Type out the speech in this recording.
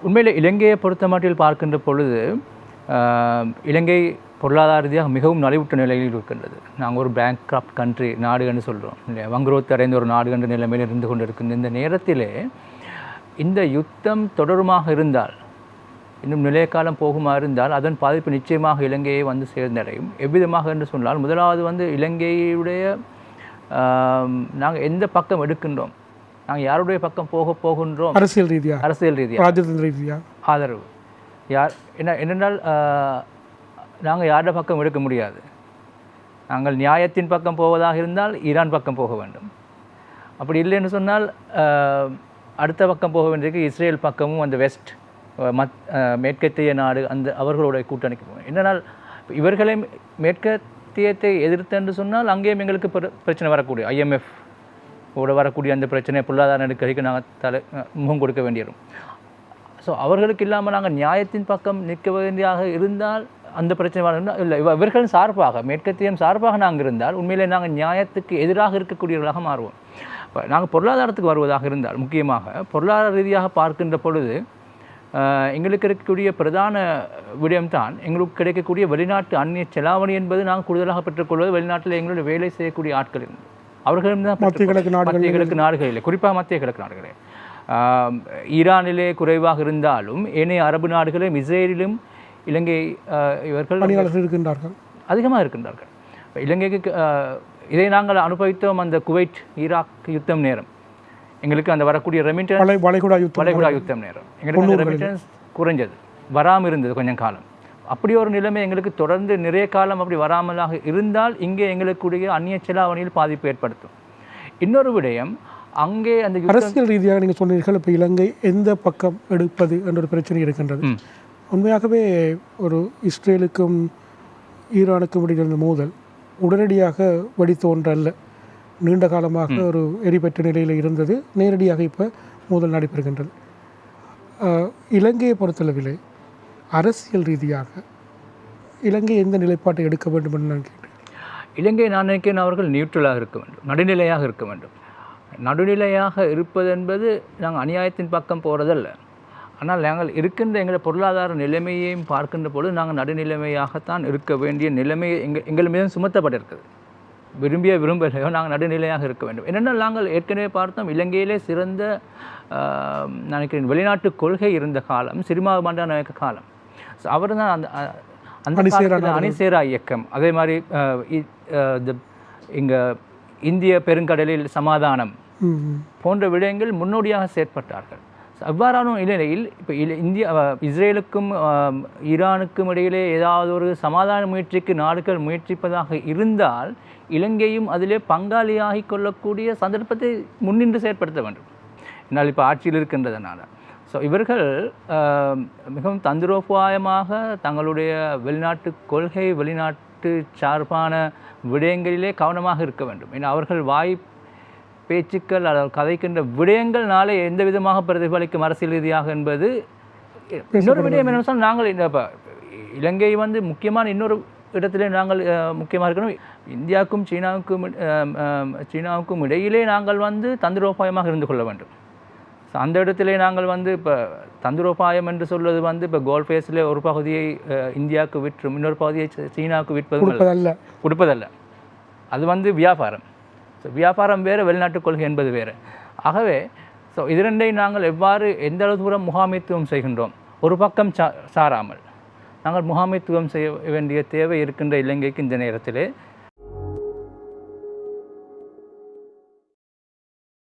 உண்மையில் இலங்கையை பொறுத்தமட்டில் பார்க்கின்ற பொழுது இலங்கை பொருளாதார ரீதியாக மிகவும் நலிவுற்ற நிலையில் இருக்கின்றது. நாங்கள் ஒரு பேங்க்ரப்ட் கண்ட்ரி நாடு என்று சொல்கிறோம் இல்லையா, வங்குரோத்து அடைந்த ஒரு நாடு என்ற நிலைமையில் இருந்து கொண்டிருக்கின்ற இந்த நேரத்திலே இந்த யுத்தம் தொடருமாக இருந்தால், இன்னும் நிலைய காலம் போகுமா இருந்தால் அதன் பாதிப்பு நிச்சயமாக இலங்கையை வந்து சேர்ந்தடையும். எவ்விதமாக என்று சொன்னால், முதலாவது வந்து இலங்கையுடைய நாங்கள் எந்த பக்கம் எடுக்கின்றோம், நாங்கள் யாருடைய பக்கம் போகின்றோம், அரசியல் ரீதியாக ராஜதந்திர ரீதியாக ஆதரவு யார் என்னென்றால் நாங்கள் யாரோட பக்கம் எடுக்க முடியாது. நாங்கள் நியாயத்தின் பக்கம் போவதாக இருந்தால் ஈரான் பக்கம் போக வேண்டும். அப்படி இல்லைன்னு சொன்னால் அடுத்த பக்கம் போக வேண்டியது இஸ்ரேல் பக்கமும் அந்த வெஸ்ட் மேற்கத்திய நாடு அந்த அவர்களுடைய கூட்டணிக்கு போகும். என்னென்னால் இவர்களை மேற்கத்தியத்தை எதிர்த்தென்று சொன்னால் அங்கேயும் எங்களுக்கு பிரச்சனை வரக்கூடிய IMF ஓட வரக்கூடிய அந்த பிரச்சனை பொருளாதார நெருக்கடிக்கு நாங்கள் முகம் கொடுக்க வேண்டியிருக்கும். ஸோ அவர்களுக்கு இல்லாமல் நாங்கள் நியாயத்தின் பக்கம் நிற்க வேண்டியாக இருந்தால் அந்த பிரச்சனை வரணும். இல்லை, இவர்களின் சார்பாக மேற்கத்தியம் சார்பாக நாங்கள் இருந்தால் உண்மையிலே நாங்கள் நியாயத்துக்கு எதிராக இருக்கக்கூடியவர்களாக மாறுவோம். இப்போ நாங்கள் பொருளாதாரத்துக்கு வருவதாக இருந்தால், முக்கியமாக பொருளாதார ரீதியாக பார்க்கின்ற பொழுது எங்களுக்கு இருக்கக்கூடிய பிரதான விடயம்தான் எங்களுக்கு கிடைக்கக்கூடிய வெளிநாட்டு அந்நிய செலாவணி என்பது நாங்கள் கூடுதலாக பெற்றுக்கொள்வது வெளிநாட்டில் எங்களுடைய வேலை செய்யக்கூடிய ஆட்கள் இருந்து அவர்களும் தான் மத்திய கிழக்கு நாடுகளிலே, குறிப்பாக மத்திய கிழக்கு நாடுகளே. ஈரானிலே குறைவாக இருந்தாலும் ஏனைய அரபு நாடுகளிலும் இஸ்ரேலிலும் இலங்கை இவர்கள் அதிகமாக இருக்கின்றார்கள். இலங்கைக்கு இதை நாங்கள் அனுபவித்தோம். அந்த குவைட் ஈராக் யுத்தம் நேரம் எங்களுக்கு அந்த வரக்கூடிய ரெமிட்டன்ஸ் வளைகுடா யுத்தம் நேரம் எங்களுக்கு ரெமிட்டன்ஸ் குறைஞ்சது, வராமல் இருந்தது கொஞ்சம் காலம். அப்படி ஒரு நிலைமை எங்களுக்கு தொடர்ந்து நிறைய காலம் அப்படி வராமலாக இருந்தால் இங்கே எங்களுக்குடைய அந்நிய செலாவணியில் பாதிப்பு ஏற்படுத்தும். இன்னொரு விடயம், அங்கே அந்த அரசியல் ரீதியாக நீங்கள் சொன்னீர்கள், இப்போ இலங்கை எந்த பக்கம் எடுப்பது என்ற ஒரு பிரச்சனை இருக்கின்றது. உண்மையாகவே ஒரு இஸ்ரேலுக்கும் ஈரானுக்கும் இடையிலான மோதல் உடனடியாக வெடித்தோன்றல்ல, நீண்ட காலமாக ஒரு எரிபெற்ற நிலையில் இருந்தது. நேரடியாக இப்போ மோதல் நடைபெறுகின்றது. இலங்கையை பொறுத்தளவிலே அரசியல் ரீதியாக இலங்கை எந்த நிலைப்பாட்டை எடுக்க வேண்டும் என்று நான் கேட்டேன். இலங்கை நான் நினைக்கிறேன் அவர்கள் நியூட்ரலாக இருக்க வேண்டும், நடுநிலையாக இருக்க வேண்டும். நடுநிலையாக இருப்பது என்பது நாங்கள் அநியாயத்தின் பக்கம் போகிறதல்ல. ஆனால் நாங்கள் இருக்கின்ற எங்கள் பொருளாதார நிலைமையையும் பார்க்கின்ற பொழுது நாங்கள் நடுநிலைமையாகத்தான் இருக்க வேண்டிய நிலைமை எங்கள் மீதும் சுமத்தப்பட்டிருக்குது. விரும்பலையோ நாங்கள் நடுநிலையாக இருக்க வேண்டும். என்னென்னால் நாங்கள் ஏற்கனவே பார்த்தோம், இலங்கையிலே சிறந்த நினைக்கிறேன் வெளிநாட்டு கொள்கை இருந்த காலம் சிறிமா பண்டாரநாயக்க காலம். ஸோ அவர் தான் அந்த அணிசேரா இயக்கம், அதே மாதிரி இங்கே இந்திய பெருங்கடலில் சமாதானம் போன்ற விடயங்கள் முன்னோடியாக செயற்பட்டார்கள். அவ்வாறான நிலையில் இப்போ இஸ்ரேலுக்கும் ஈரானுக்கும் இடையிலே ஏதாவது ஒரு சமாதான முயற்சிக்கு நாடுகள் முயற்சிப்பதாக இருந்தால் இலங்கையும் அதிலே பங்காளியாகி கொள்ளக்கூடிய சந்தர்ப்பத்தை முன்னின்று செயற்படுத்த வேண்டும். என்னால் இப்போ ஆட்சியில் இருக்கின்றதுனால ஸோ இவர்கள் மிகவும் தந்திரோபாயமாக தங்களுடைய வெளிநாட்டு கொள்கை வெளிநாட்டு சார்பான விடயங்களிலே கவனமாக இருக்க வேண்டும். ஏன்னா அவர்கள் பேச்சுக்கள் அல்லது கதைக்கின்ற விடயங்கள்னாலே எந்த விதமாக பிரதிபலிக்கும் அரசியல் ரீதியாக என்பது இன்னொரு விடயம். என்ன சொன்னால் நாங்கள் இந்த இலங்கை வந்து முக்கியமான இன்னொரு இடத்திலே நாங்கள் முக்கியமாக இருக்கணும். இந்தியாவுக்கும் சீனாவுக்கும் இடையிலே நாங்கள் வந்து தந்திரோபாயமாக இருந்து கொள்ள வேண்டும். ஸோ அந்த இடத்திலே நாங்கள் வந்து இப்போ தந்திரோபாயம் என்று சொல்வது வந்து இப்போ கோல்ஃபேஸில் ஒரு பகுதியை இந்தியாவுக்கு விற்றும் இன்னொரு பகுதியை சீனாவுக்கு கொடுப்பதல்ல. அது வந்து வியாபாரம். ஸோ வியாபாரம் வேறு, வெளிநாட்டு கொள்கை என்பது வேறு. ஆகவே ஸோ இது ரெண்டையும் நாங்கள் எவ்வாறு எந்த அளவு தூரம் முகாமைத்துவம் செய்கின்றோம், ஒரு பக்கம் சாராமல் நாங்கள் முகாமைத்துவம் செய்ய வேண்டிய தேவை இருக்கின்ற இலங்கைக்கு இந்த நேரத்திலே